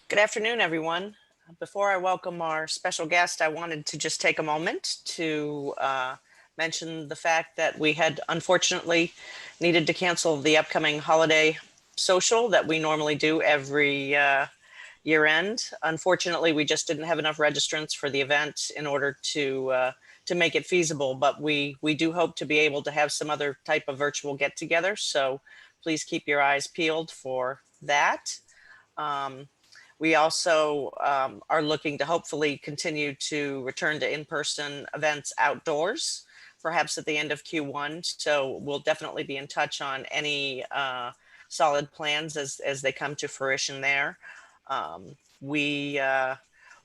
Good afternoon, everyone. Before I welcome our special guest, I wanted to just take a moment to mention the fact that we had unfortunately needed to cancel the upcoming holiday social that we normally do every year end. Unfortunately, we just didn't have enough registrants for the event in order to make it feasible, but we do hope to be able to have some other type of virtual get together. So please keep your eyes peeled for that. Um, we also are looking to hopefully continue to return to in-person events outdoors, perhaps at the end of Q1. So we'll definitely be in touch on any solid plans as they come to fruition there. Um, we uh,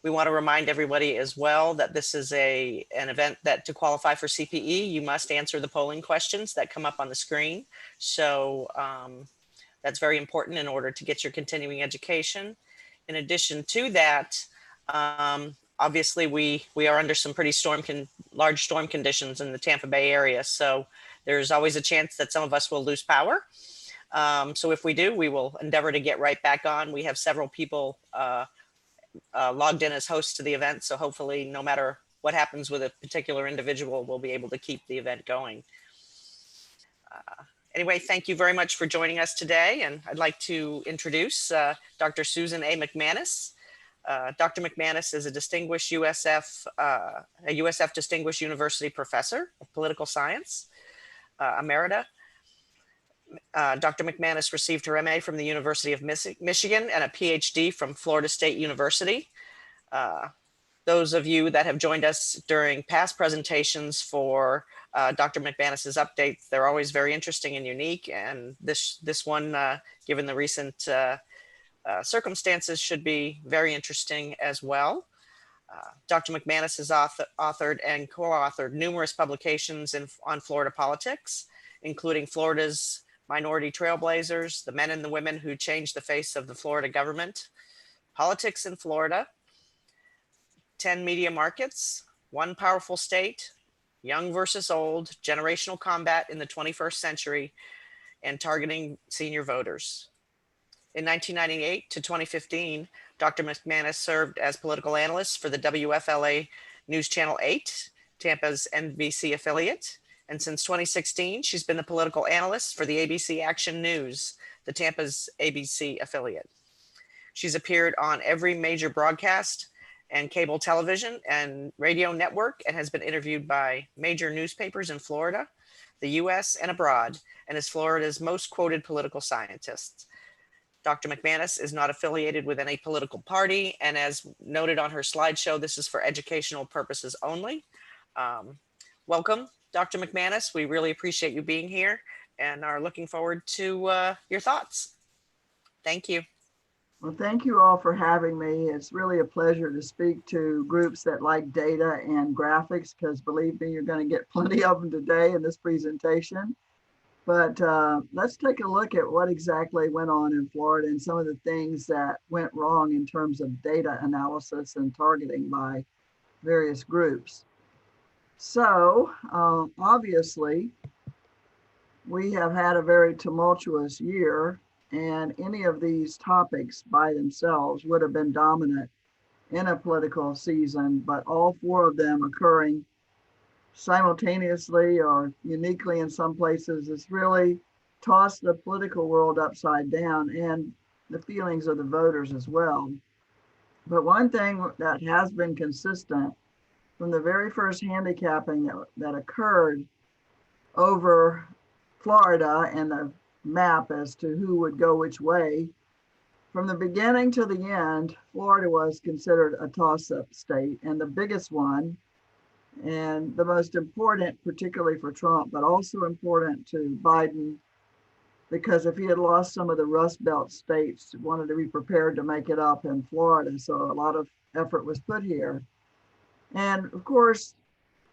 we want to remind everybody as well that this is an event that to qualify for CPE, you must answer the polling questions that come up on the screen. So that's very important in order to get your continuing education. In addition to that, obviously we are under some pretty large storm conditions in the Tampa Bay area. So there's always a chance that some of us will lose power. So if we do, we will endeavor to get right back on. We have several people logged in as hosts to the event. So hopefully, no matter what happens with a particular individual, we'll be able to keep the event going. Anyway, thank you very much for joining us today. And I'd like to introduce Dr. Susan A. MacManus. Dr. MacManus is a distinguished a USF Distinguished University Professor of Political Science, Emerita. Dr. MacManus received her MA from the University of Michigan and a PhD from Florida State University. Those of you that have joined us during past presentations for Dr. MacManus's updates, they're always very interesting and unique. And this one, given the recent circumstances, should be very interesting as well. Dr. MacManus has authored and co-authored numerous publications on Florida politics, including Florida's Minority Trailblazers, The Men and the Women Who Changed the Face of the Florida Government, Politics in Florida, 10 Media Markets, One Powerful State, Young versus Old, Generational Combat in the 21st Century, and Targeting Senior Voters. In 1998 to 2015, Dr. MacManus served as political analyst for the WFLA News Channel 8, Tampa's NBC affiliate. And since 2016, she's been the political analyst for the ABC Action News, the Tampa's ABC affiliate. She's appeared on every major broadcast and cable television and radio network and has been interviewed by major newspapers in Florida, the US, and abroad, and is Florida's most quoted political scientist. Dr. MacManus is not affiliated with any political party, and as noted on her slideshow, this is for educational purposes only. Welcome, Dr. MacManus. We really appreciate you being here and are looking forward to your thoughts. Thank you. Well, thank you all for having me. It's really a pleasure to speak to groups that like data and graphics, because believe me, you're going to get plenty of them today in this presentation. But let's take a look at what exactly went on in Florida and some of the things that went wrong in terms of data analysis and targeting by various groups. So obviously, we have had a very tumultuous year, and any of these topics by themselves would have been dominant in a political season, but all four of them occurring simultaneously or uniquely in some places has really tossed the political world upside down and the feelings of the voters as well. But one thing that has been consistent from the very first handicapping that occurred over Florida and the map as to who would go which way, from the beginning to the end, Florida was considered a toss-up state, and the biggest one and the most important, particularly for Trump, but also important to Biden, because if he had lost some of the Rust Belt states, wanted to be prepared to make it up in Florida. So a lot of effort was put here. And of course,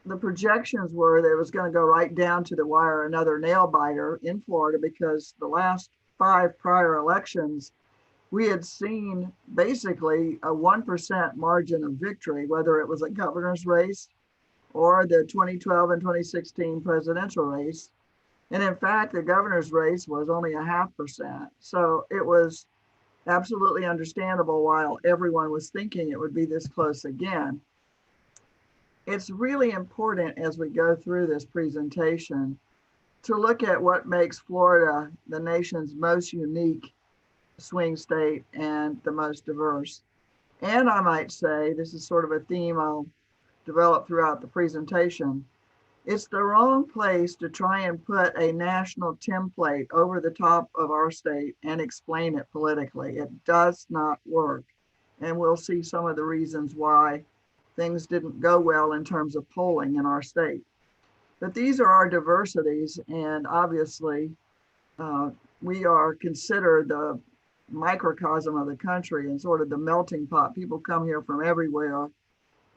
the projections were that it was going to go right down to the wire, another nail biter in Florida, because the last 5 prior elections, we had seen basically a 1% margin of victory, whether it was a governor's race or the 2012 and 2016 presidential race. And in fact, the governor's race was only 0.5%. So it was absolutely understandable while everyone was thinking it would be this close again. It's really important as we go through this presentation to look at what makes Florida the nation's most unique swing state and the most diverse. And I might say, this is sort of a theme I'll develop throughout the presentation, it's the wrong place to try and put a national template over the top of our state and explain it politically. It does not work. And we'll see some of the reasons why things didn't go well in terms of polling in our state. But these are our diversities, and obviously, uh, we are considered the microcosm of the country and sort of the melting pot. People come here from everywhere,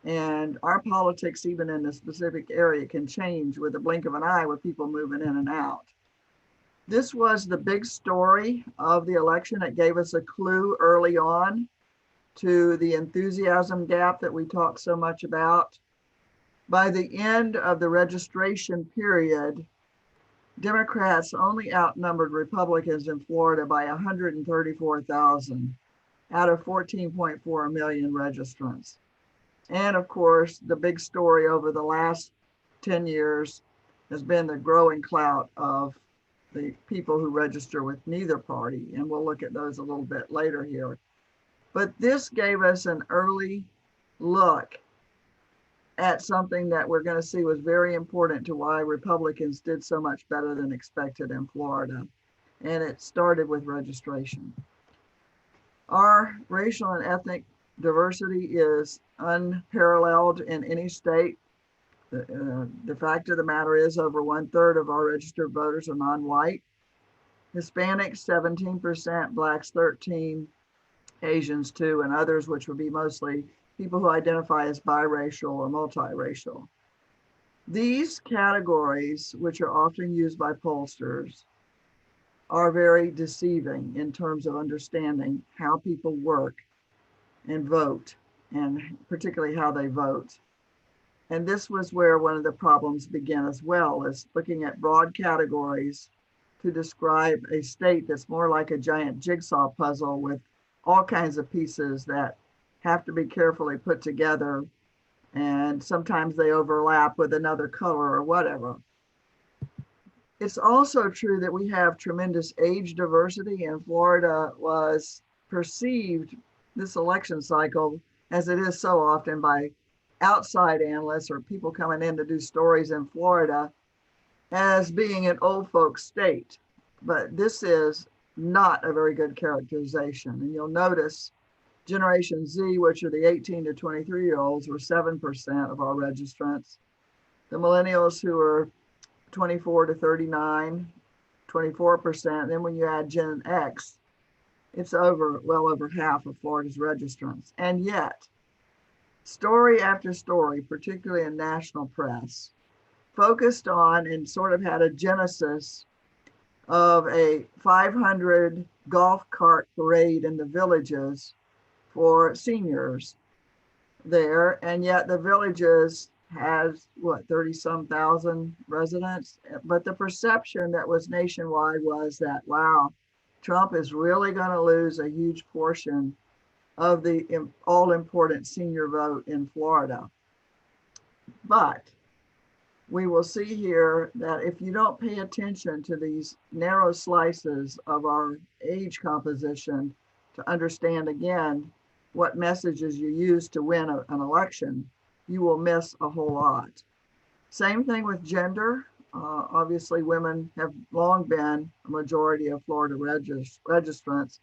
and our politics, even in a specific area, can change with a blink of an eye with people moving in and out. This was the big story of the election. It gave us a clue early on to the enthusiasm gap that we talked so much about. By the end of the registration period, Democrats only outnumbered Republicans in Florida by 134,000 out of 14.4 million registrants. And of course, the big story over the last 10 years has been the growing clout of the people who register with neither party. And we'll look at those a little bit later here. But this gave us an early look at something that we're going to see was very important to why Republicans did so much better than expected in Florida. And it started with registration. Our racial and ethnic diversity is unparalleled in any state. The fact of the matter is over 1/3 of our registered voters are non-white. Hispanics 17%, blacks 13%, Asians 2%, and others, which would be mostly people who identify as biracial or multiracial. These categories, which are often used by pollsters, are very deceiving in terms of understanding how people work and vote, and particularly how they vote. And this was where one of the problems began as well, is looking at broad categories to describe a state that's more like a giant jigsaw puzzle with all kinds of pieces that have to be carefully put together. And sometimes they overlap with another color or whatever. It's also true that we have tremendous age diversity, and Florida was perceived this election cycle, as it is so often by outside analysts or people coming in to do stories in Florida, as being an old folks state. But this is not a very good characterization. And you'll notice Generation Z, which are the 18 to 23-year-olds, were 7% of our registrants. The millennials, who are 24 to 39, 24%. And then when you add Gen X, it's well over half of Florida's registrants. And yet, story after story, particularly in national press, focused on and sort of had a genesis of a 500 golf cart parade in the villages for seniors there. And yet the villages has 30 some thousand residents. But the perception that was nationwide was that, wow, Trump is really going to lose a huge portion of the all important senior vote in Florida. But we will see here that if you don't pay attention to these narrow slices of our age composition to understand again what messages you use to win an election, you will miss a whole lot. Same thing with gender. Obviously, women have long been a majority of Florida registrants.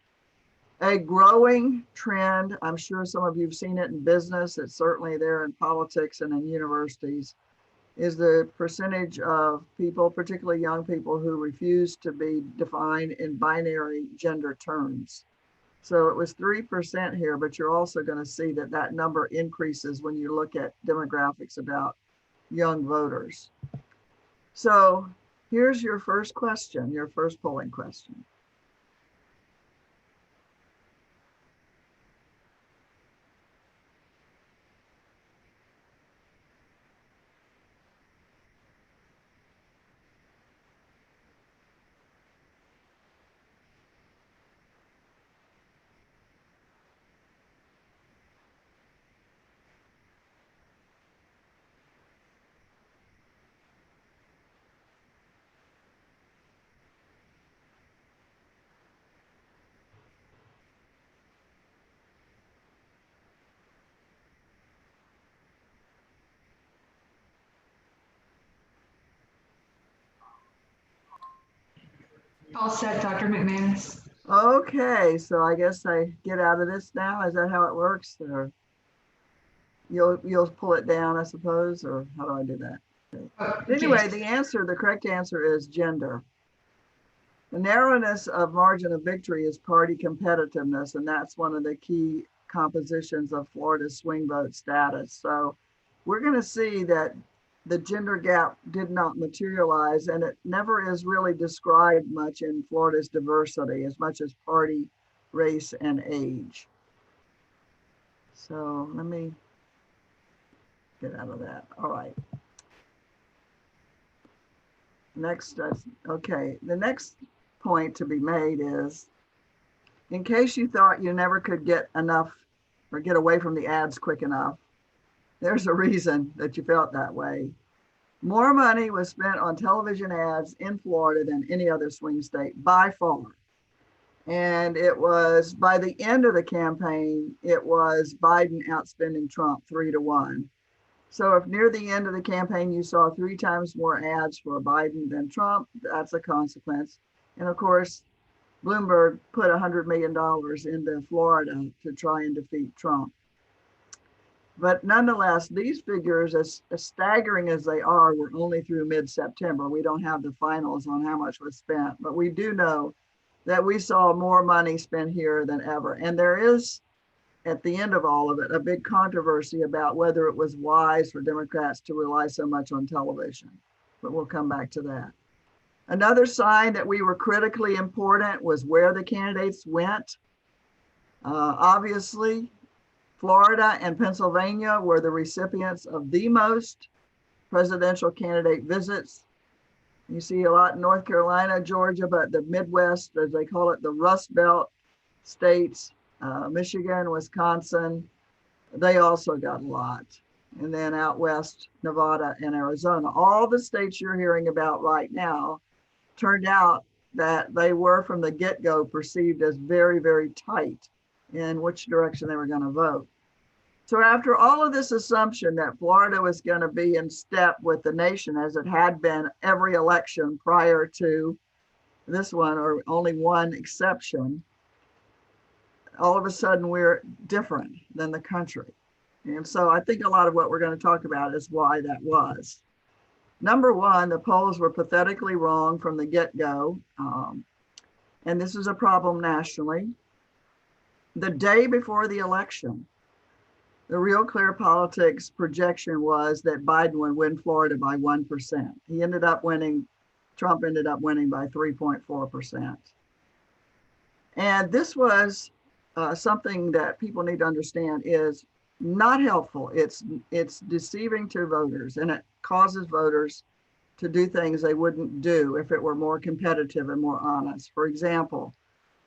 A growing trend, I'm sure some of you have seen it in business, it's certainly there in politics and in universities, is the percentage of people, particularly young people, who refuse to be defined in binary gender terms. So it was 3% here, but you're also going to see that that number increases when you look at demographics about young voters. So here's your first question, your first polling question. All set, Dr. MacManus. Okay, so I guess I get out of this now. Is that how it works? Or you'll pull it down, I suppose, or how do I do that? Okay. Anyway, the correct answer is gender. The narrowness of margin of victory is party competitiveness, and that's one of the key compositions of Florida's swing vote status. So we're going to see that the gender gap did not materialize, and it never is really described much in Florida's diversity as much as party, race, and age. So let me get out of that. All right. Next, okay, the next point to be made is, in case you thought you never could get enough or get away from the ads quick enough, there's a reason that you felt that way. More money was spent on television ads in Florida than any other swing state by far. And it was, by the end of the campaign, it was Biden outspending Trump 3-1. So if near the end of the campaign you saw 3 times more ads for Biden than Trump, that's a consequence. And of course, Bloomberg put $100 million into Florida to try and defeat Trump. But nonetheless, these figures, as staggering as they are, were only through mid-September. We don't have the finals on how much was spent, but we do know that we saw more money spent here than ever. And there is, at the end of all of it, a big controversy about whether it was wise for Democrats to rely so much on television. But we'll come back to that. Another sign that we were critically important was where the candidates went. Obviously, Florida and Pennsylvania were the recipients of the most presidential candidate visits. You see a lot in North Carolina, Georgia, but the Midwest, as they call it, the Rust Belt states, Michigan, Wisconsin, they also got a lot. And then out west, Nevada and Arizona. All the states you're hearing about right now turned out that they were from the get-go perceived as very, very tight in which direction they were going to vote. So after all of this assumption that Florida was going to be in step with the nation as it had been every election prior to this one, or only one exception, all of a sudden we're different than the country. And so I think a lot of what we're going to talk about is why that was. Number one, the polls were pathetically wrong from the get-go. And this is a problem nationally. The day before the election, the Real Clear Politics projection was that Biden would win Florida by 1%. Trump ended up winning by 3.4%. And this was something that people need to understand is not helpful. It's deceiving to voters, and it causes voters to do things they wouldn't do if it were more competitive and more honest. For example,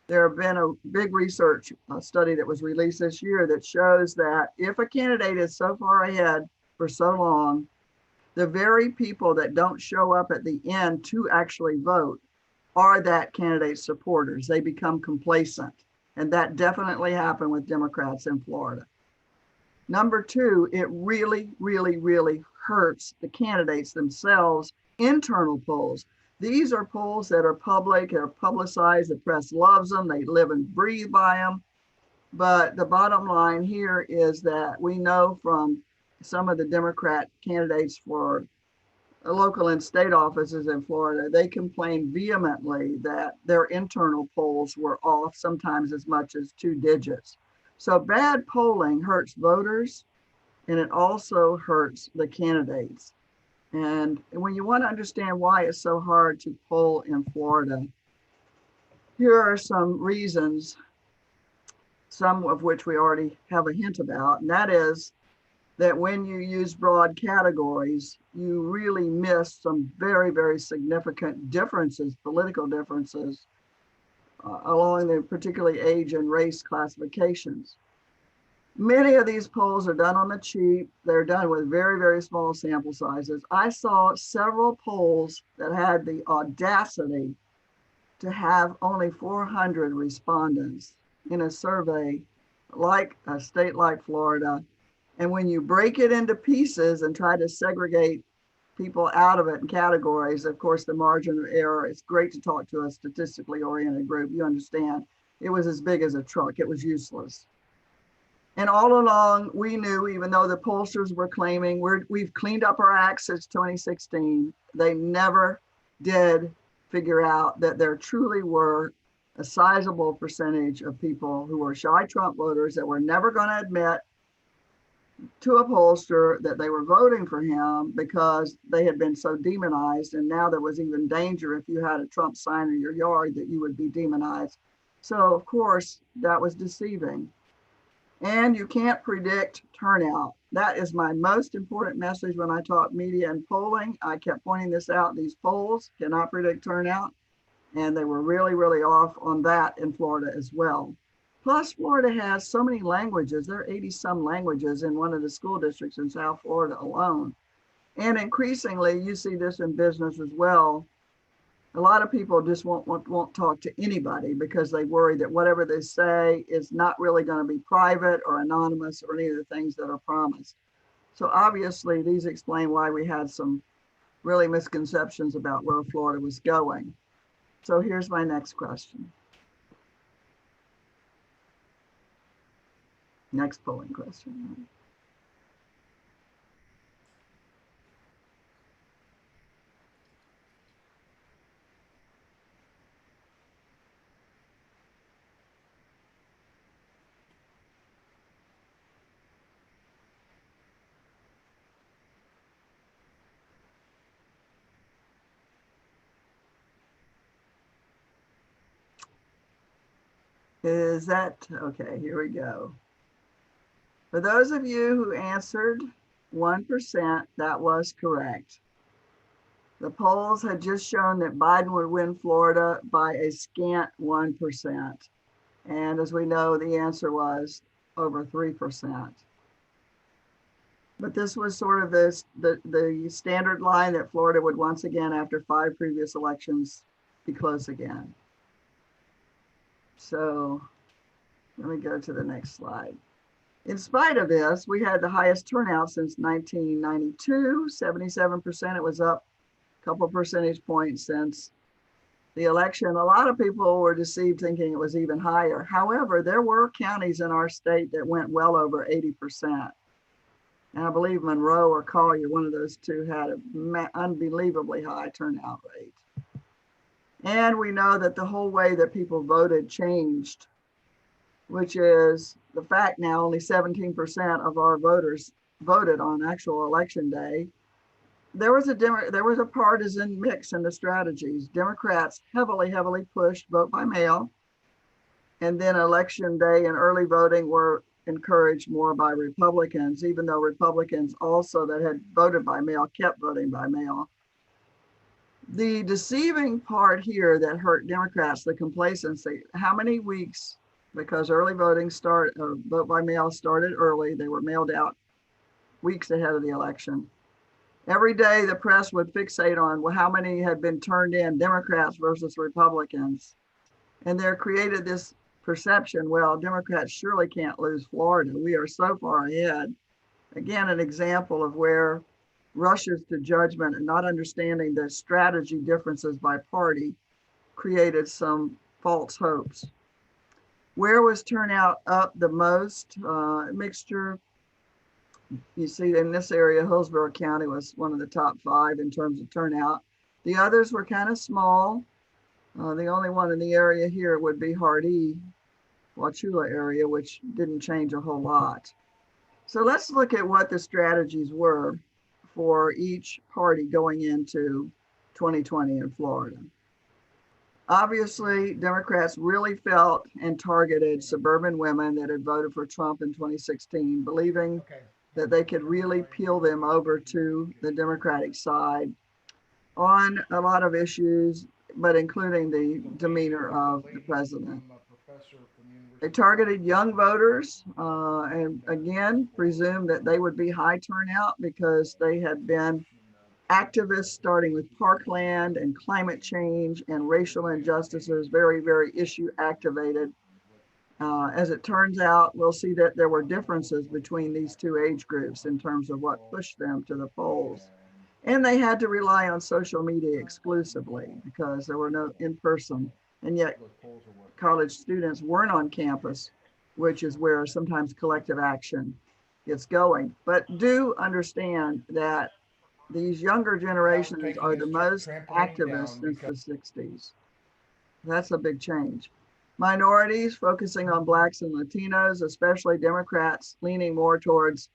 there have been a big research study that was released this year that shows that if a candidate is so far ahead for so long, the very people that don't show up at the end to actually vote are that candidate's supporters. They become complacent. And that definitely happened with Democrats in Florida. Number two, it really, really, really hurts the candidates themselves, internal polls. These are polls that are public, they're publicized, the press loves them, they live and breathe by them. But the bottom line here is that we know from some of the Democrat candidates for local and state offices in Florida, they complained vehemently that their internal polls were off sometimes as much as 2 digits. So bad polling hurts voters, and it also hurts the candidates. And when you want to understand why it's so hard to poll in Florida, here are some reasons, some of which we already have a hint about, and that is that when you use broad categories, you really miss some very, very significant differences, political differences, along the particularly age and race classifications. Many of these polls are done on the cheap. They're done with very, very small sample sizes. I saw several polls that had the audacity to have only 400 respondents in a survey like a state like Florida. And when you break it into pieces and try to segregate people out of it in categories, of course, the margin of error, it's great to talk to a statistically oriented group. You understand, it was as big as a truck. It was useless. And all along, we knew, even though the pollsters were claiming we've cleaned up our act since 2016, they never did figure out that there truly were a sizable percentage of people who were shy Trump voters that were never going to admit to a pollster that they were voting for him because they had been so demonized. And now there was even danger if you had a Trump sign in your yard that you would be demonized. So, of course, that was deceiving. And you can't predict turnout. That is my most important message when I talk media and polling. I kept pointing this out. These polls cannot predict turnout. And they were really, really off on that in Florida as well. Plus, Florida has so many languages. There are 80 some languages in one of the school districts in South Florida alone. And increasingly, you see this in business as well. A lot of people just won't talk to anybody because they worry that whatever they say is not really going to be private or anonymous or any of the things that are promised. So obviously, these explain why we had some really misconceptions about where Florida was going. So here's my next question. Next polling question. Is that, okay, here we go. For those of you who answered 1%, that was correct. The polls had just shown that Biden would win Florida by a scant 1%. And as we know, the answer was over 3%. But this was sort of the standard line that Florida would once again, after 5 previous elections, be close again. So let me go to the next slide. In spite of this, we had the highest turnout since 1992, 77%. It was up a couple percentage points since the election. A lot of people were deceived thinking it was even higher. However, there were counties in our state that went well over 80%. And I believe Monroe or Collier, one of those two, had an unbelievably high turnout rate. And we know that the whole way that people voted changed, which is the fact now only 17% of our voters voted on actual election day. There was a partisan mix in the strategies. Democrats heavily pushed vote by mail. And then election day and early voting were encouraged more by Republicans, even though Republicans also that had voted by mail kept voting by mail. The deceiving part here that hurt Democrats, the complacency, how many weeks, because early voting vote by mail started early, they were mailed out weeks ahead of the election. Every day the press would fixate on how many had been turned in, Democrats versus Republicans. And there created this perception, well, Democrats surely can't lose Florida. We are so far ahead. Again, an example of where rushes to judgment and not understanding the strategy differences by party created some false hopes. Where was turnout up the most? Mixture. You see in this area, Hillsborough County was one of the top 5 in terms of turnout. The others were kind of small. The only one in the area here would be Hardee, Wauchula area, which didn't change a whole lot. So let's look at what the strategies were for each party going into 2020 in Florida. Obviously, Democrats really felt and targeted suburban women that had voted for Trump in 2016, believing that they could really peel them over to the Democratic side on a lot of issues, but including the demeanor of the president. They targeted young voters and again presumed that they would be high turnout because they had been activists starting with Parkland and climate change and racial injustices, very issue activated. As it turns out, we'll see that there were differences between these two age groups in terms of what pushed them to the polls. And they had to rely on social media exclusively because there were no in-person, and yet college students weren't on campus, which is where sometimes collective action gets going. But do understand that these younger generations are the most activist since the 60s. That's a big change. Minorities focusing on Blacks and Latinos, especially Democrats leaning more towards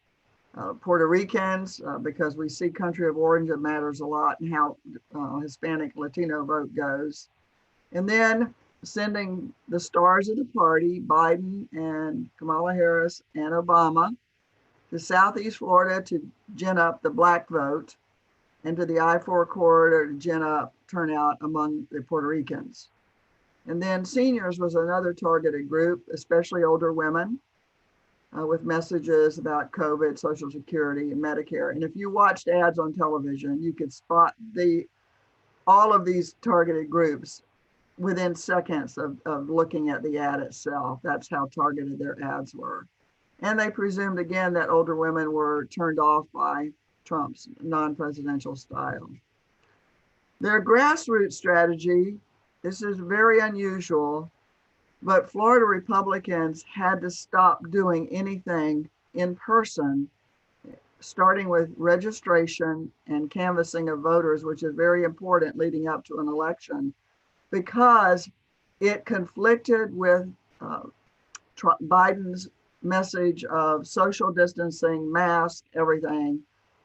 Puerto Ricans, because we see country of origin matters a lot and how Hispanic Latino vote goes. And then sending the stars of the party, Biden and Kamala Harris and Obama, to Southeast Florida to gin up the Black vote, and to the I-4 corridor to gin up turnout among the Puerto Ricans. And then seniors was another targeted group, especially older women, with messages about COVID, Social Security, and Medicare. And if you watched ads on television, you could spot all of these targeted groups within seconds of looking at the ad itself. That's how targeted their ads were. And they presumed again that older women were turned off by Trump's non-presidential style. Their grassroots strategy, this is very unusual, but Florida Republicans had to stop doing anything in person, starting with registration and canvassing of voters, which is very important leading up to an election, because it conflicted with Biden's message of social distancing, mask, everything.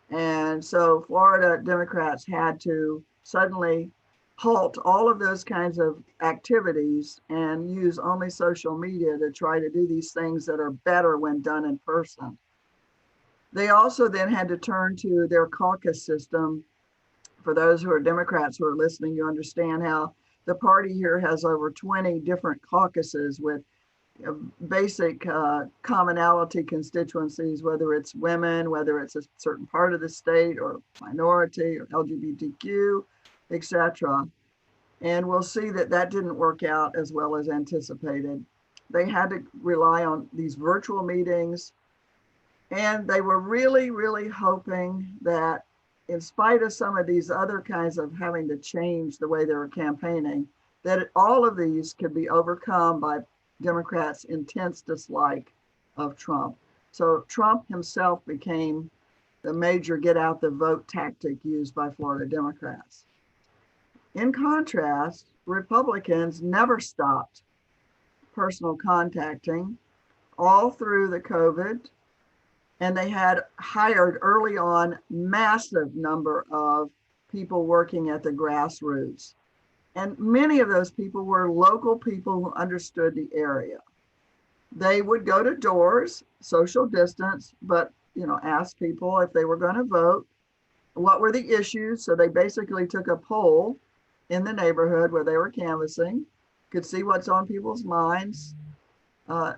And so Florida Democrats had to suddenly halt all of those kinds of activities and use only social media to try to do these things that are better when done in person. They also then had to turn to their caucus system. For those who are Democrats who are listening, you understand how the party here has over 20 different caucuses with basic commonality constituencies, whether it's women, whether it's a certain part of the state or minority or LGBTQ, etc. And we'll see that that didn't work out as well as anticipated. They had to rely on these virtual meetings, and they were really, really hoping that in spite of some of these other kinds of having to change the way they were campaigning, that all of these could be overcome by Democrats' intense dislike of Trump. So Trump himself became the major get out the vote tactic used by Florida Democrats. In contrast, Republicans never stopped personal contacting all through the COVID, and they had hired early on massive number of people working at the grassroots. And many of those people were local people who understood the area. They would go to doors, social distance, but ask people if they were going to vote, what were the issues. So they basically took a poll in the neighborhood where they were canvassing, could see what's on people's minds.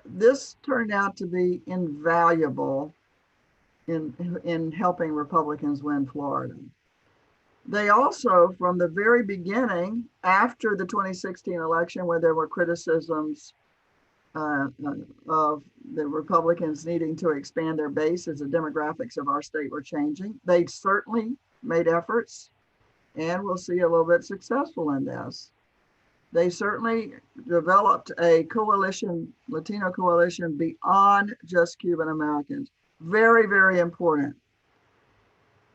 This turned out to be invaluable in helping Republicans win Florida. They also, from the very beginning, after the 2016 election, where there were criticisms of the Republicans needing to expand their base as the demographics of our state were changing, they certainly made efforts, and we'll see a little bit successful in this. They certainly developed a coalition, Latino coalition, beyond just Cuban Americans. Very, very important,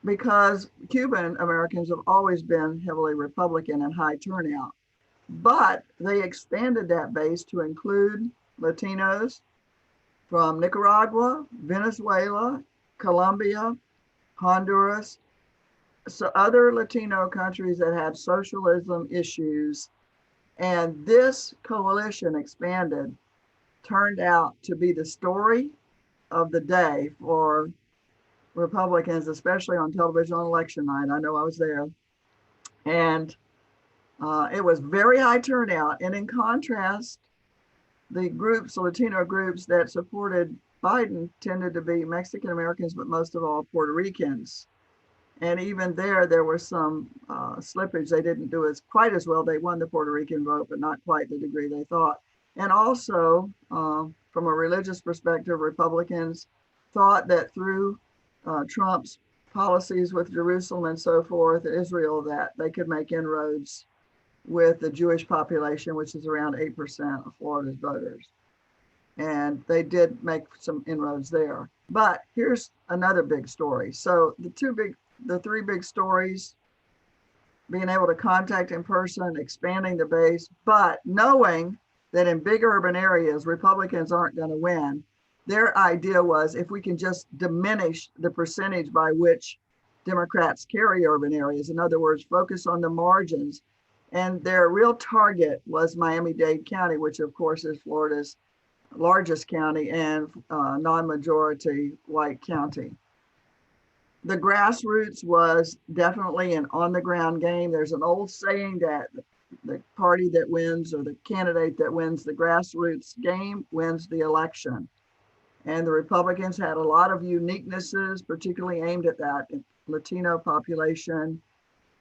because Cuban Americans have always been heavily Republican and high turnout, but they expanded that base to include Latinos from Nicaragua, Venezuela, Colombia, Honduras, so other Latino countries that had socialism issues. And this coalition expanded turned out to be the story of the day for Republicans, especially on television on election night. I know I was there. And it was very high turnout. And in contrast, the groups, the Latino groups that supported Biden tended to be Mexican Americans, but most of all Puerto Ricans. And even there was some slippage. They didn't do quite as well. They won the Puerto Rican vote, but not quite the degree they thought. And also, from a religious perspective, Republicans thought that through Trump's policies with Jerusalem and so forth, Israel, that they could make inroads with the Jewish population, which is around 8% of Florida's voters. And they did make some inroads there. But here's another big story. So the three big stories: being able to contact in person, expanding the base, but knowing that in big urban areas, Republicans aren't going to win. Their idea was, if we can just diminish the percentage by which Democrats carry urban areas, in other words, focus on the margins. And their real target was Miami-Dade County, which of course is Florida's largest county and non-majority white county. The grassroots was definitely an on-the-ground game. There's an old saying that the party that wins, or the candidate that wins the grassroots game, wins the election. And the Republicans had a lot of uniquenesses, particularly aimed at that Latino population.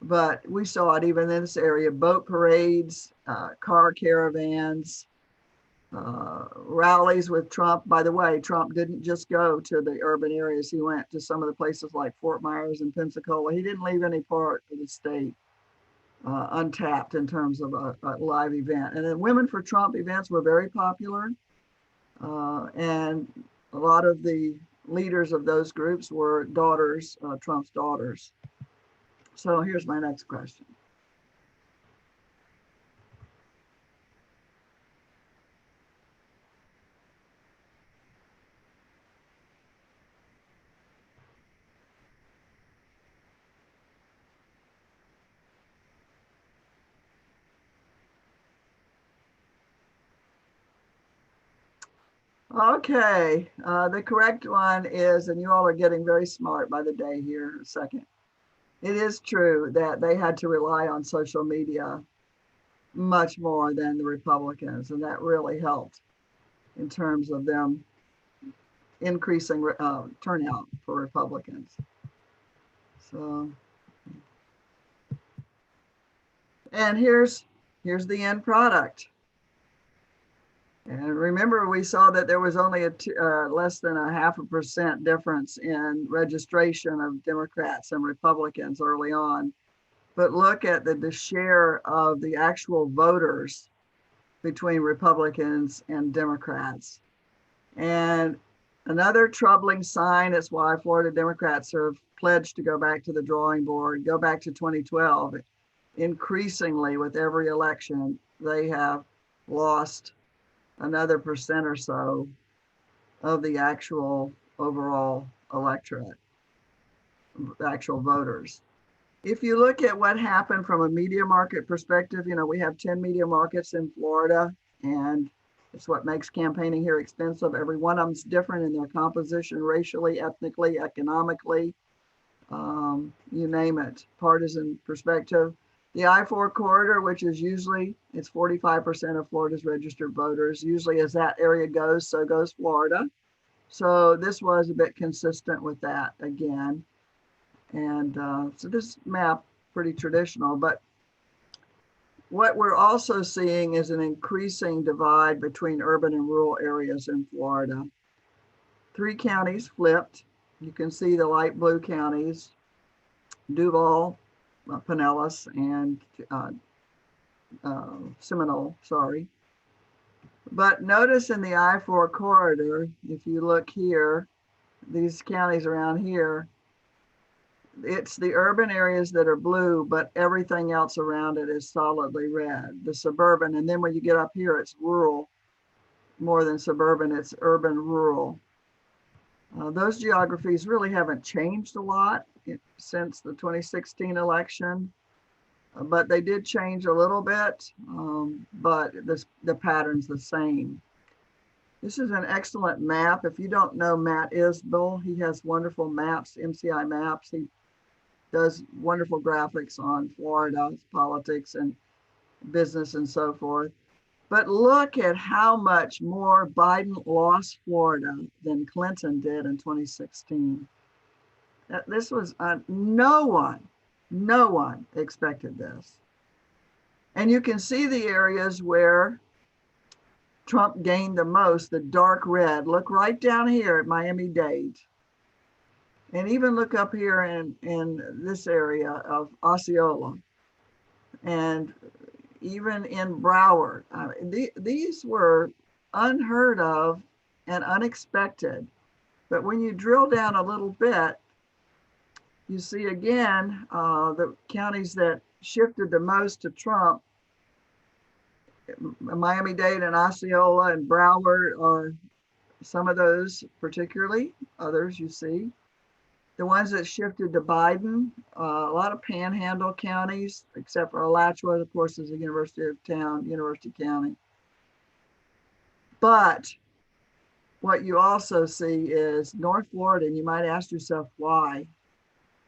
But we saw it even in this area: boat parades, car caravans, rallies with Trump. By the way, Trump didn't just go to the urban areas. He went to some of the places like Fort Myers and Pensacola. He didn't leave any part of the state untapped in terms of a live event. And then Women for Trump events were very popular. And a lot of the leaders of those groups were daughters, Trump's daughters. So here's my next question. Okay, the correct one is, and you all are getting very smart by the day here, a second. It is true that they had to rely on social media much more than the Republicans, and that really helped in terms of them increasing turnout for Republicans. So, and here's the end product. And remember, we saw that there was only less than a 0.5% difference in registration of Democrats and Republicans early on. But look at the share of the actual voters between Republicans and Democrats. And another troubling sign is why Florida Democrats have pledged to go back to the drawing board, go back to 2012. Increasingly, with every election, they have lost another percent or so of the actual overall electorate, actual voters. If you look at what happened from a media market perspective, we have 10 media markets in Florida, and it's what makes campaigning here expensive. Every one of them's different in their composition, racially, ethnically, economically, you name it, partisan perspective. The I-4 corridor, which is usually, it's 45% of Florida's registered voters. Usually as that area goes, so goes Florida. So this was a bit consistent with that again. And so this map, pretty traditional, but what we're also seeing is an increasing divide between urban and rural areas in Florida. 3 counties flipped. You can see the light blue counties: Duval, Pinellas, and Seminole, sorry. But notice in the I-4 corridor, if you look here, these counties around here, it's the urban areas that are blue, but everything else around it is solidly red, the suburban. And then when you get up here, it's rural, more than suburban, it's urban rural. Those geographies really haven't changed a lot since the 2016 election, but they did change a little bit, but the pattern's the same. This is an excellent map. If you don't know Matt Isbell, he has wonderful maps, MCI maps. He does wonderful graphics on Florida, politics and business and so forth. But look at how much more Biden lost Florida than Clinton did in 2016. This was, no one expected this. And you can see the areas where Trump gained the most, the dark red. Look right down here at Miami-Dade. And even look up here in this area of Osceola and even in Broward. These were unheard of and unexpected. But when you drill down a little bit, you see again the counties that shifted the most to Trump. Miami-Dade and Osceola and Broward are some of those, particularly. Others you see. The ones that shifted to Biden, a lot of panhandle counties, except for Alachua, of course, is a University County. But what you also see is North Florida, and you might ask yourself why.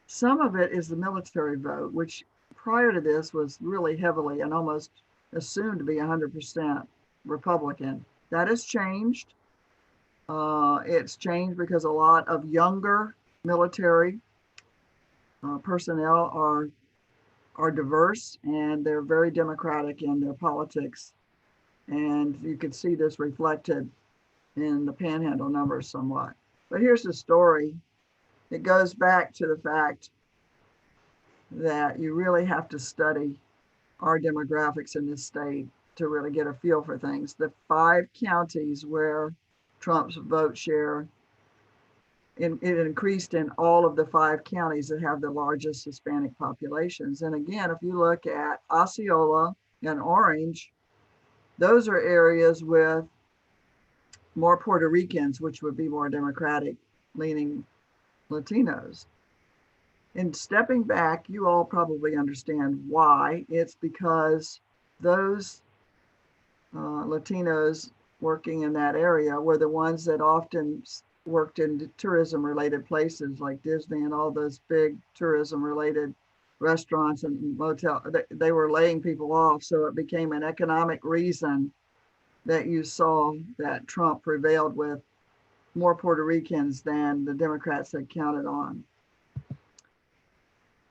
Some of it is the military vote, which prior to this was really heavily and almost assumed to be 100% Republican. That has changed. It's changed because a lot of younger military personnel are diverse and they're very democratic in their politics. And you could see this reflected in the panhandle numbers somewhat. But here's the story. It goes back to the fact that you really have to study our demographics in this state to really get a feel for things. The 5 counties where Trump's vote share, it increased in all of the 5 counties that have the largest Hispanic populations. And again, if you look at Osceola and Orange, those are areas with more Puerto Ricans, which would be more Democratic leaning Latinos. In stepping back, you all probably understand why. It's because those Latinos working in that area were the ones that often worked in tourism related places like Disney and all those big tourism related restaurants and motels. They were laying people off. So it became an economic reason that you saw that Trump prevailed with more Puerto Ricans than the Democrats had counted on.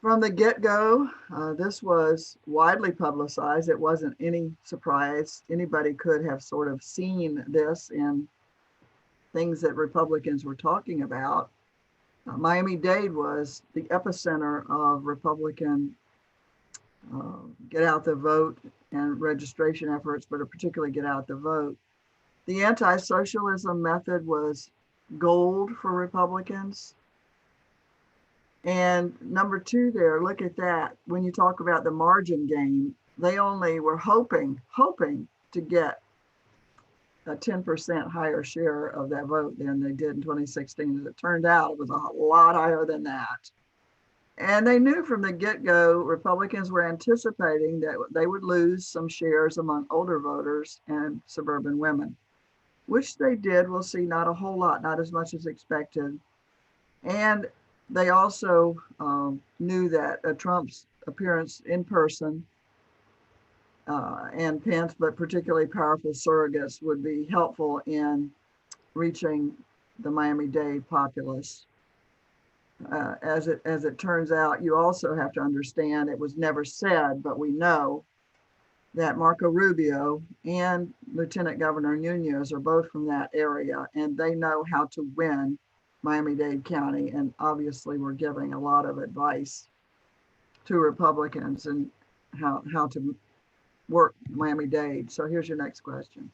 From the get-go, this was widely publicized. It wasn't any surprise. Anybody could have sort of seen this in things that Republicans were talking about. Miami-Dade was the epicenter of Republican get out the vote and registration efforts, but particularly get out the vote. The anti-socialism method was gold for Republicans. And number 2 there, look at that. When you talk about the margin gain, they only were hoping to get a 10% higher share of that vote than they did in 2016. As it turned out, it was a lot higher than that. And they knew from the get-go, Republicans were anticipating that they would lose some shares among older voters and suburban women, which they did. We'll see, not a whole lot, not as much as expected. And they also knew that Trump's appearance in person and Pence, but particularly powerful surrogates, would be helpful in reaching the Miami-Dade populace. As it turns out, you also have to understand, it was never said, but we know that Marco Rubio and Lieutenant Governor Nunez are both from that area, and they know how to win Miami-Dade County, and obviously we're giving a lot of advice to Republicans and how to work Miami-Dade. So here's your next question.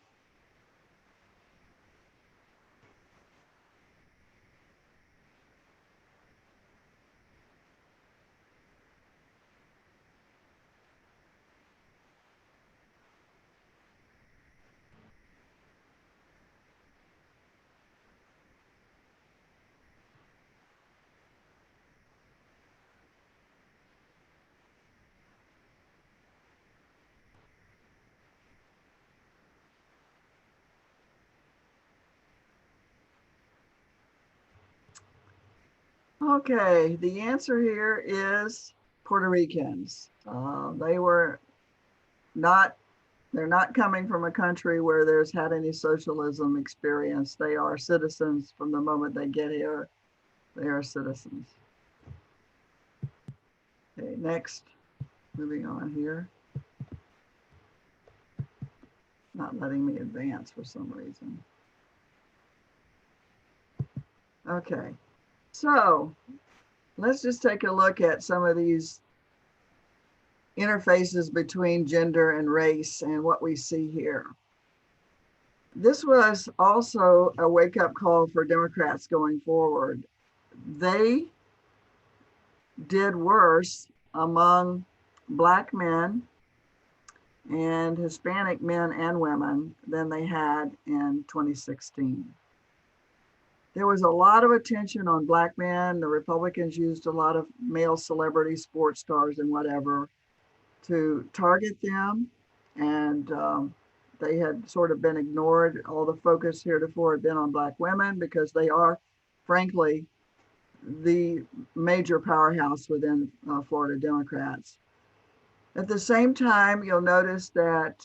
Okay, the answer here is Puerto Ricans. They're not coming from a country where there's had any socialism experience. They are citizens from the moment they get here. They are citizens. Okay, next, moving on here. Not letting me advance for some reason. Okay, So let's just take a look at some of these interfaces between gender and race and what we see here. This was also a wake-up call for Democrats going forward. They did worse among Black men and Hispanic men and women than they had in 2016. There was a lot of attention on Black men. The Republicans used a lot of male celebrities, sports stars, and whatever to target them. And they had sort of been ignored. All the focus heretofore had been on Black women because they are, frankly, the major powerhouse within Florida Democrats. At the same time, you'll notice that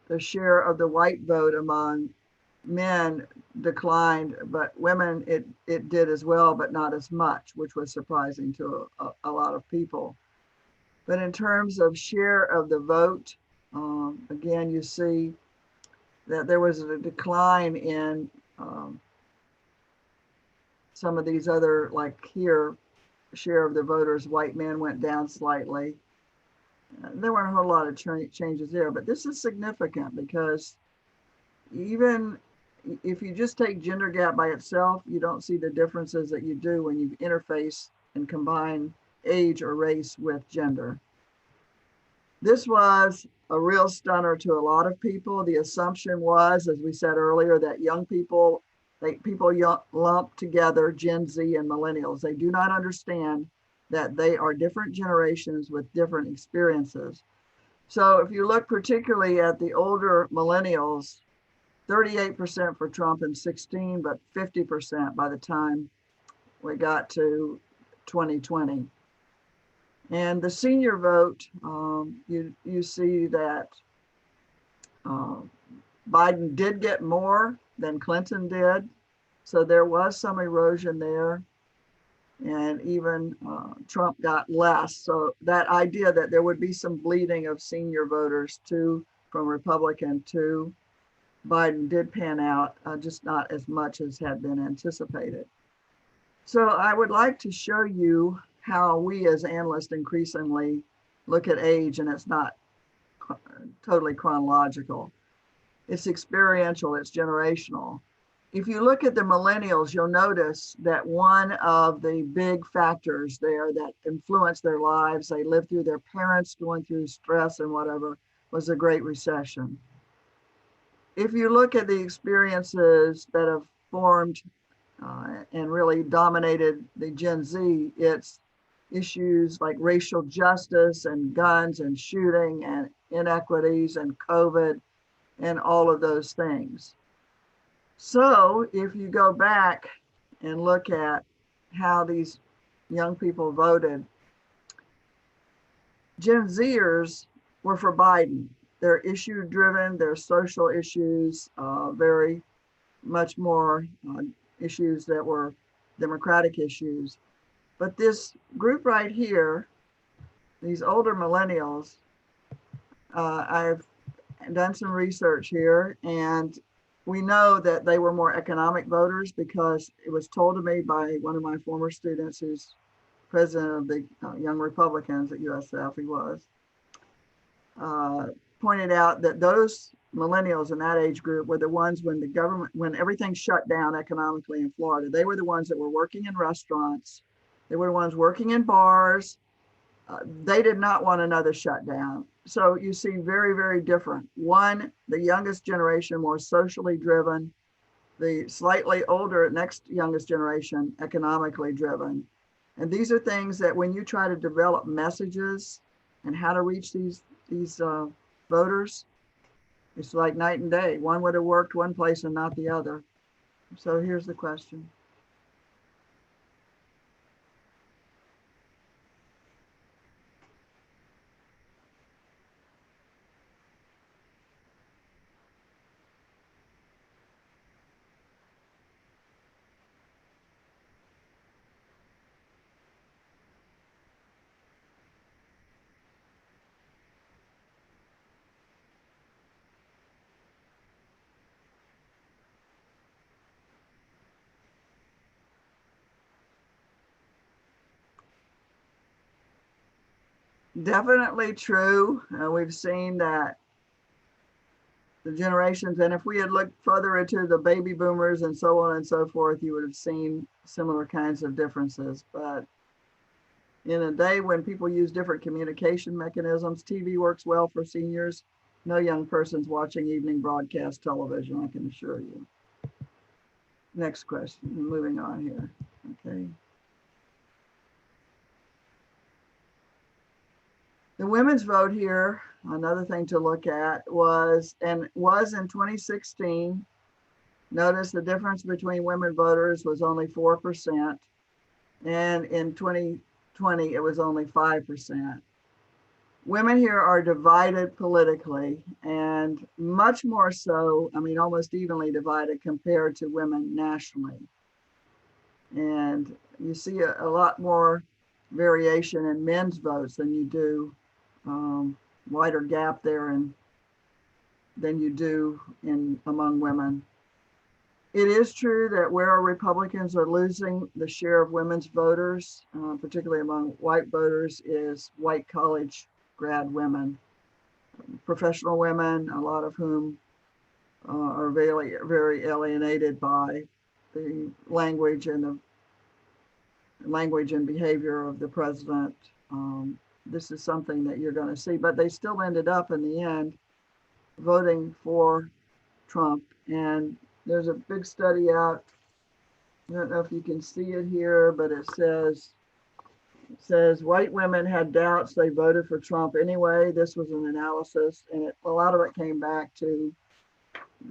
the share of the white vote among men declined, but women, it did as well, but not as much, which was surprising to a lot of people. But in terms of share of the vote, again, you see that there was a decline in some of these other, like here, share of the voters, white men went down slightly. There weren't a whole lot of changes there, but this is significant because even if you just take gender gap by itself, you don't see the differences that you do when you interface and combine age or race with gender. This was a real stunner to a lot of people. The assumption was, as we said earlier, that young people, lump together Gen Z and millennials. They do not understand that they are different generations with different experiences. So if you look particularly at the older millennials, 38% for Trump in 16, but 50% by the time we got to 2020. And the senior vote, you see that Biden did get more than Clinton did. So there was some erosion there. And even Trump got less. So that idea that there would be some bleeding of senior voters from Republican to Biden did pan out, just not as much as had been anticipated. So I would like to show you how we as analysts increasingly look at age, and it's not totally chronological. It's experiential, it's generational. If you look at the millennials, you'll notice that one of the big factors there that influenced their lives, they lived through their parents going through stress and whatever, was the Great Recession. If you look at the experiences that have formed and really dominated the Gen Z, it's issues like racial justice and guns and shooting and inequities and COVID and all of those things. So if you go back and look at how these young people voted, Gen Zers were for Biden. They're issue driven, they're social issues, very much more issues that were democratic issues. But this group right here, these older millennials, I've done some research here, and we know that they were more economic voters because it was told to me by one of my former students who's president of the Young Republicans at USF, he was, pointed out that those millennials in that age group were the ones when everything shut down economically in Florida, they were the ones that were working in restaurants. They were the ones working in bars. They did not want another shutdown. So you see very, very different. One, the youngest generation, more socially driven. The slightly older, next youngest generation, economically driven. And these are things that when you try to develop messages and how to reach these voters, it's like night and day. One would have worked one place and not the other. So here's the question. definitely true. We've seen that the generations, and if we had looked further into the baby boomers and so on and so forth, you would have seen similar kinds of differences. But in a day when people use different communication mechanisms, TV works well for seniors. No young person's watching evening broadcast television, I can assure you. Next question, moving on here, okay. The women's vote here, another thing to look at was in 2016. Notice the difference between women voters was only 4%. And in 2020, it was only 5%. Women here are divided politically, and much more so, I mean, almost evenly divided compared to women nationally. And you see a lot more variation in men's votes than you do, wider gap there than you do among women. It is true that where Republicans are losing the share of women's voters, particularly among white voters, is white college grad women, professional women, a lot of whom are very, very alienated by the language and behavior of the president. This is something that you're going to see, but they still ended up in the end voting for Trump. And there's a big study out. I don't know if you can see it here, but it says white women had doubts, they voted for Trump anyway. This was an analysis, and a lot of it came back to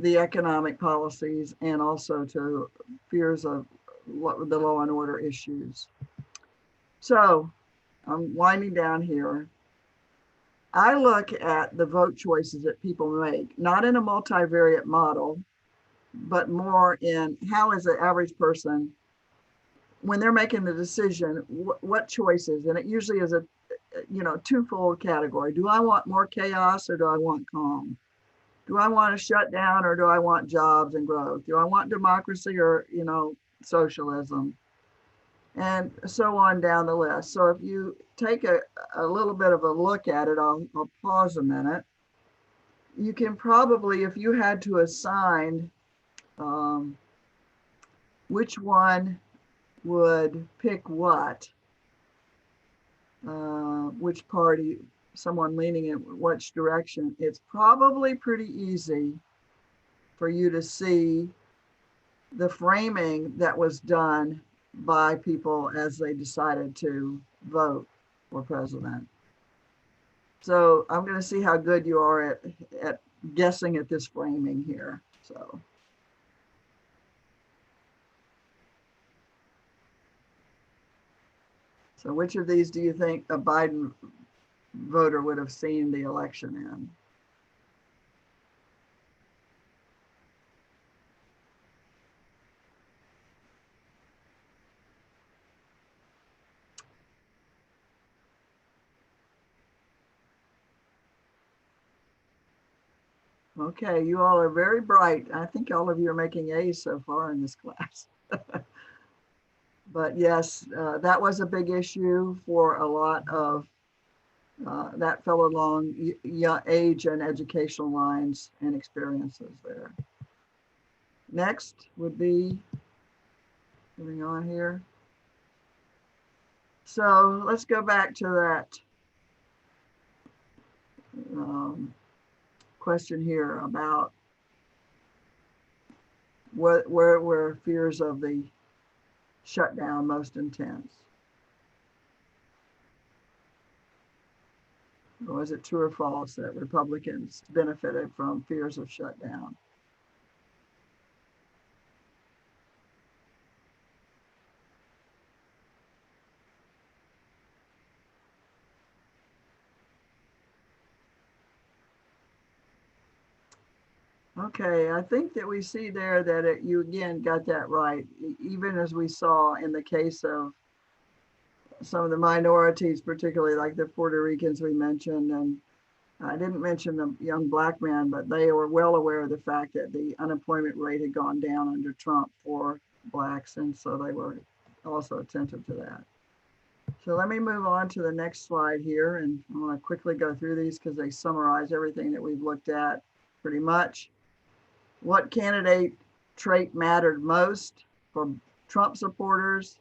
the economic policies and also to fears of the law and order issues. So I'm winding down here. I look at the vote choices that people make, not in a multivariate model, but more in how is the average person, when they're making the decision, what choices, and it usually is a twofold category. Do I want more chaos or do I want calm? Do I want to shut down or do I want jobs and growth? Do I want democracy or socialism? And so on down the list. So if you take a little bit of a look at it, I'll pause a minute. You can probably, if you had to assign which one would pick what, which party, someone leaning in which direction, it's probably pretty easy for you to see the framing that was done by people as they decided to vote for president. So I'm going to see how good you are at guessing at this framing here. So which of these do you think a Biden voter would have seen the election in? Okay, you all are very bright. I think all of you are making A's so far in this class. But yes, that was a big issue for a lot of that fell along age and educational lines and experiences there. Next would be, moving on here. So let's go back to that question here about where were fears of the shutdown most intense. Or was it true or false that Republicans benefited from fears of shutdown? Okay, I think that we see there that you again got that right, even as we saw in the case of some of the minorities, particularly like the Puerto Ricans we mentioned, and I didn't mention the young black man, but they were well aware of the fact that the unemployment rate had gone down under Trump for blacks, and so they were also attentive to that. So let me move on to the next slide here, and I want to quickly go through these because they summarize everything that we've looked at pretty much. What candidate trait mattered most for Trump supporters?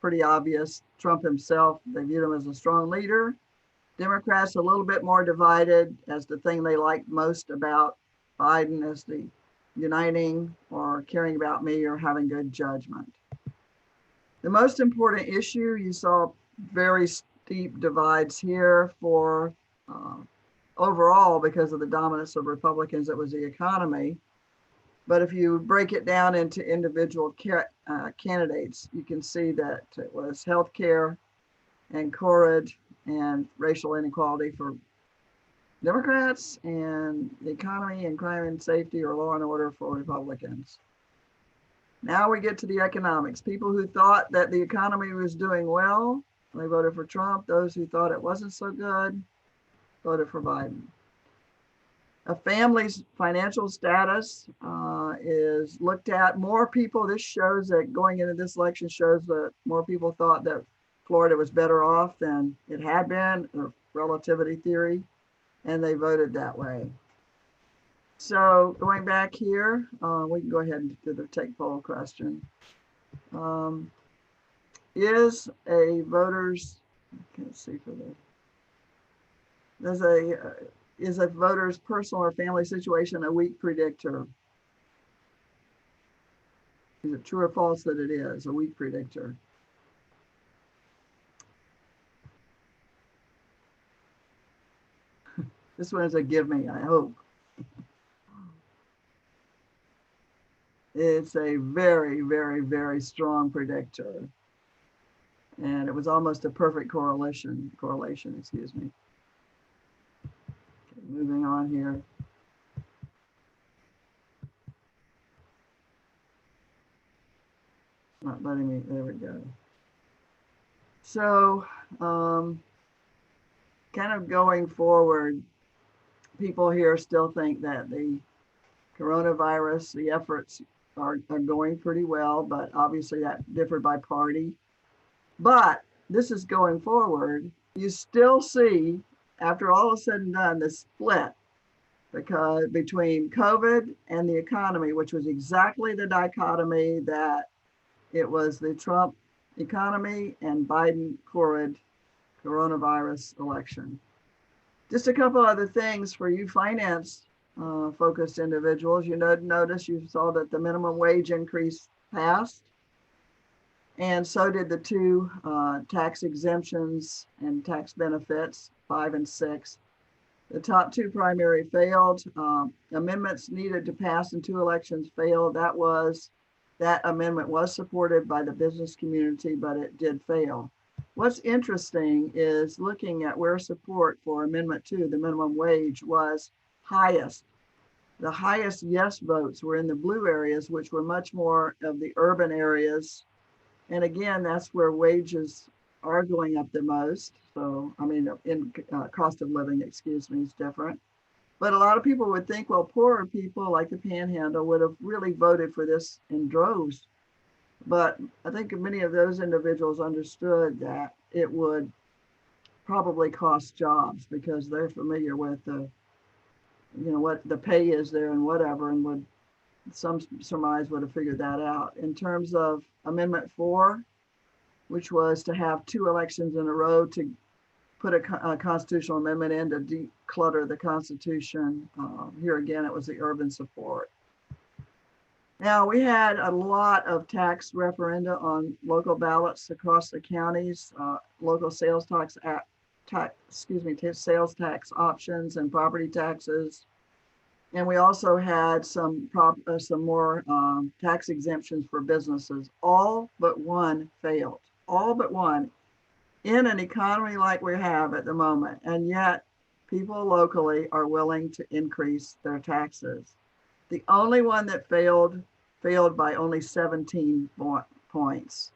Pretty obvious. Trump himself, they viewed him as a strong leader. Democrats a little bit more divided as the thing they liked most about Biden as the uniting or caring about me or having good judgment. The most important issue, you saw very steep divides here for overall because of the dominance of Republicans, it was the economy. But if you break it down into individual candidates, you can see that it was healthcare and courage and racial inequality for Democrats, and the economy and crime and safety or law and order for Republicans. Now we get to the economics. People who thought that the economy was doing well, they voted for Trump. Those who thought it wasn't so good, voted for Biden. A family's financial status is looked at. More people, this shows that going into this election shows that more people thought that Florida was better off than it had been, or relativity theory, and they voted that way. So going back here, we can go ahead and do the take poll question. Is a voter's, I can't see for this, is a voter's personal or family situation a weak predictor? Is it true or false that it is a weak predictor? This one is a give me, I hope. It's a very, very, very strong predictor. And it was almost a perfect correlation, excuse me. Okay, moving on here. Not letting me, there we go. So kind of going forward, people here still think that the coronavirus, the efforts are going pretty well, but obviously that differed by party. But this is going forward. You still see, after all is said and done, the split because between COVID and the economy, which was exactly the dichotomy that it was the Trump economy and Biden coronavirus election. Just a couple other things for you finance focused individuals. You notice you saw that the minimum wage increase passed, and so did the two tax exemptions and tax benefits, 5 and 6. The top two primary failed. Amendments needed to pass in 2 elections failed. That amendment was supported by the business community, but it did fail. What's interesting is looking at where support for Amendment 2, the minimum wage, was highest. The highest yes votes were in the blue areas, which were much more of the urban areas. And again, that's where wages are going up the most. So, I mean, in cost of living, excuse me, is different. But a lot of people would think, well, poorer people like the Panhandle would have really voted for this in droves. But I think many of those individuals understood that it would probably cost jobs because they're familiar with the, what the pay is there and whatever, and would some surmise would have figured that out. In terms of Amendment 4, which was to have 2 elections in a row to put a constitutional amendment in to declutter the Constitution. Here again, it was the urban support. Now, we had a lot of tax referenda on local ballots across the counties, local sales sales tax options and property taxes. And we also had some more tax exemptions for businesses. All but one failed. All but one, in an economy like we have at the moment. And yet people locally are willing to increase their taxes. The only one that failed by only 17 points.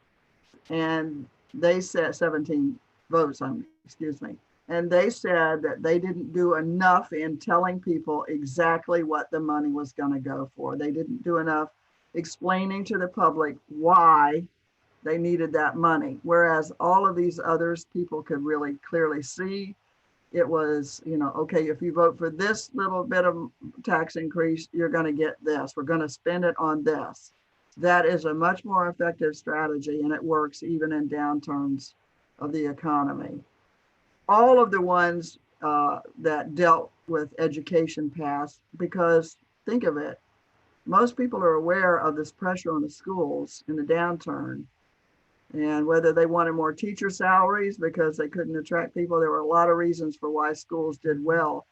And they said 17 votes, excuse me. And they said that they didn't do enough in telling people exactly what the money was going to go for. They didn't do enough explaining to the public why they needed that money. Whereas all of these others, people could really clearly see it was, okay, if you vote for this little bit of tax increase, you're going to get this. We're going to spend it on this. That is a much more effective strategy, and it works even in downturns of the economy. All of the ones that dealt with education passed because, think of it, most people are aware of this pressure on the schools in the downturn, and whether they wanted more teacher salaries because they couldn't attract people. There were a lot of reasons for why schools did well,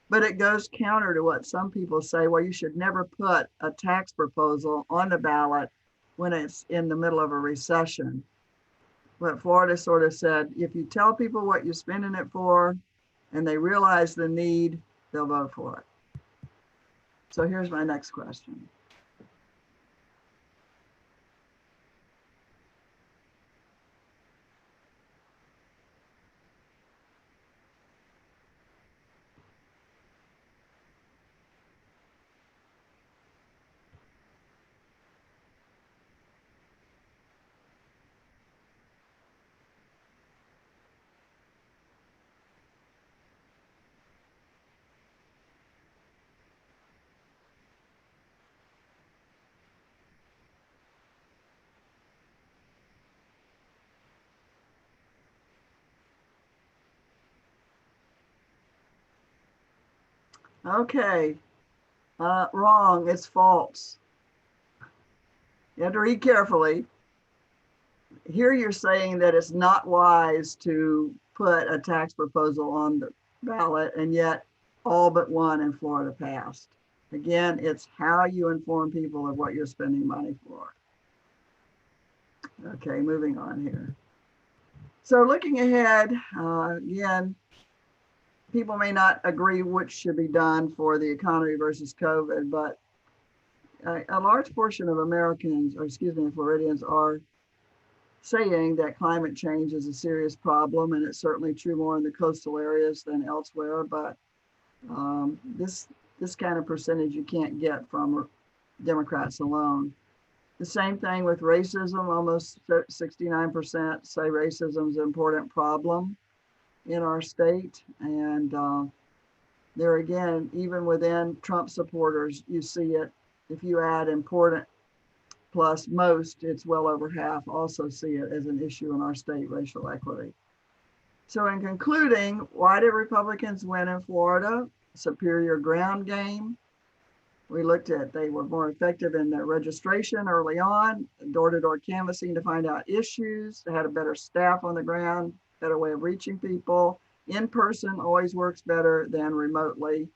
but it goes counter to what some people say. Well, you should never put a tax proposal on the ballot when it's in the middle of a recession. But Florida sort of said, if you tell people what you're spending it for and they realize the need, they'll vote for it. So here's my next question. Okay, wrong, it's false. You have to read carefully. Here you're saying that it's not wise to put a tax proposal on the ballot, and yet all but one in Florida passed. Again, it's how you inform people of what you're spending money for. Okay, moving on here. So looking ahead, again, people may not agree which should be done for the economy versus COVID, but a large portion of Americans, or excuse me, Floridians are saying that climate change is a serious problem, and it's certainly true more in the coastal areas than elsewhere. But this kind of percentage you can't get from Democrats alone. The same thing with racism. Almost 69% say racism is an important problem in our state. And there again, even within Trump supporters, you see it. If you add important plus most, it's well over half also see it as an issue in our state, racial equity. So in concluding, why did Republicans win in Florida? Superior ground game. We looked at, they were more effective in their registration early on, door-to-door canvassing to find out issues. They had a better staff on the ground, better way of reaching people. In person always works better than remotely.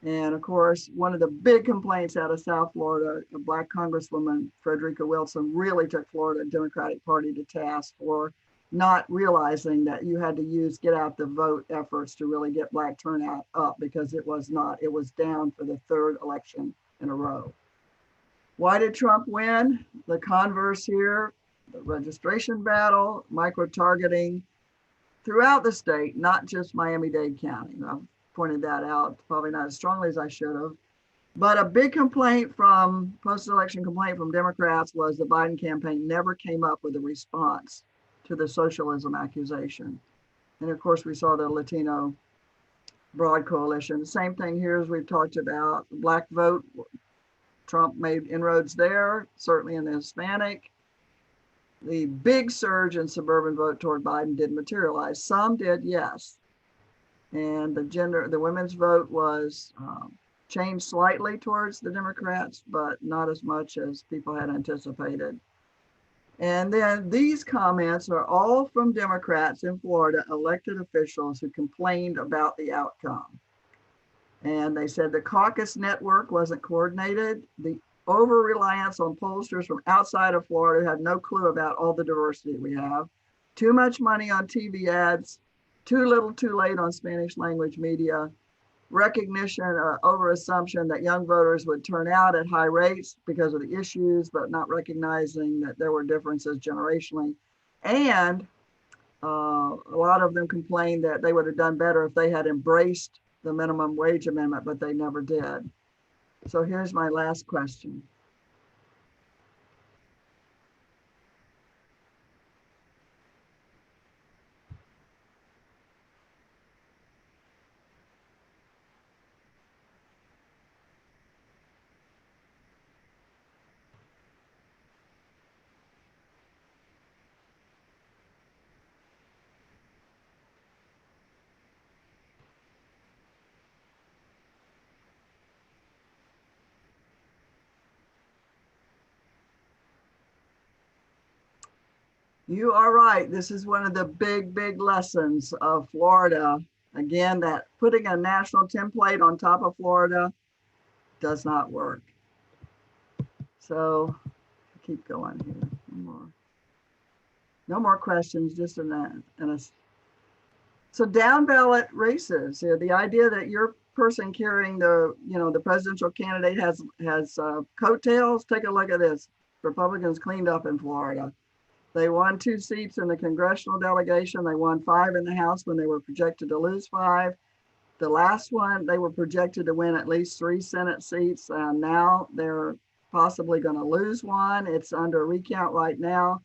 And of course, one of the big complaints out of South Florida, a Black Congresswoman, Frederica Wilson, really took Florida Democratic Party to task for not realizing that you had to use get out the vote efforts to really get Black turnout up, because it was not. It was down for the third election in a row. Why did Trump win? The converse here, the registration battle, micro-targeting throughout the state, not just Miami-Dade County. I've pointed that out, probably not as strongly as I should have. But a big complaint from, post-election complaint from Democrats was the Biden campaign never came up with a response to the socialism accusation. And of course, we saw the Latino broad coalition. The same thing here as we've talked about. The Black vote, Trump made inroads there, certainly in the Hispanic. The big surge in suburban vote toward Biden didn't materialize. Some did, yes. And the women's vote was changed slightly towards the Democrats, but not as much as people had anticipated. And then these comments are all from Democrats in Florida, elected officials who complained about the outcome. And they said the caucus network wasn't coordinated. The over-reliance on pollsters from outside of Florida had no clue about all the diversity we have. Too much money on TV ads, too little too late on Spanish language media, recognition, over assumption that young voters would turn out at high rates because of the issues, but not recognizing that there were differences generationally. And a lot of them complained that they would have done better if they had embraced the minimum wage amendment, but they never did. So here's my last question. You are right. This is one of the big lessons of Florida. Again, that putting a national template on top of Florida does not work. So keep going here. No more questions, just in a. So down ballot races, the idea that your person carrying the presidential candidate has coattails. Take a look at this. Republicans cleaned up in Florida. They won 2 seats in the congressional delegation. They won 5 in the House when they were projected to lose 5. The last one, they were projected to win at least 3 Senate seats. Now they're possibly going to lose 1. It's under recount right now.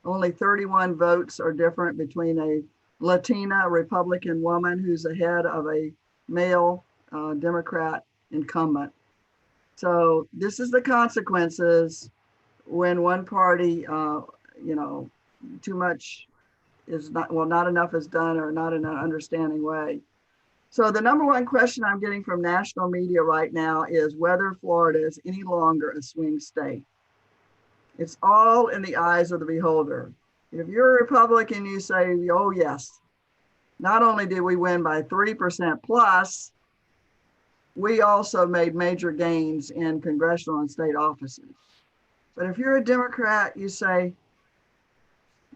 Only 31 votes are different between a Latina Republican woman who's ahead of a male Democrat incumbent. So this is the consequences when one party, too much is not enough is done, or not in an understanding way. So the number one question I'm getting from national media right now is whether Florida is any longer a swing state. It's all in the eyes of the beholder. If you're a Republican, you say, oh yes, not only did we win by 3% plus, we also made major gains in congressional and state offices. But if you're a Democrat, you say,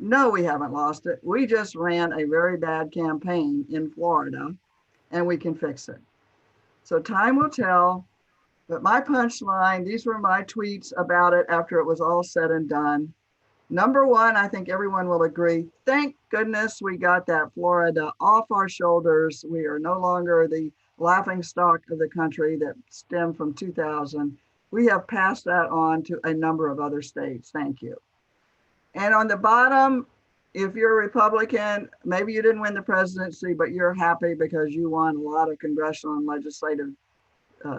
no, we haven't lost it. We just ran a very bad campaign in Florida and we can fix it. So time will tell. But my punchline, these were my tweets about it after it was all said and done. Number one, I think everyone will agree, thank goodness we got that Florida off our shoulders. We are no longer the laughing stock of the country that stemmed from 2000. We have passed that on to a number of other states. Thank you. And on the bottom, if you're a Republican, maybe you didn't win the presidency, but you're happy because you won a lot of congressional and legislative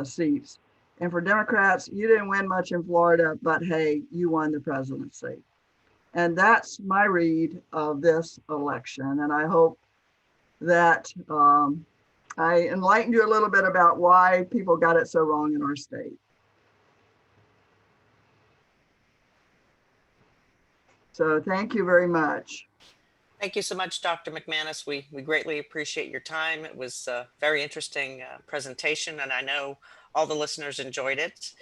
seats. And for Democrats, you didn't win much in Florida, but hey, you won the presidency. And that's my read of this election. And I hope that I enlightened you a little bit about why people got it so wrong in our state. So thank you very much. Thank you so much, Dr. MacManus. We greatly appreciate your time. It was a very interesting presentation, and I know all the listeners enjoyed it.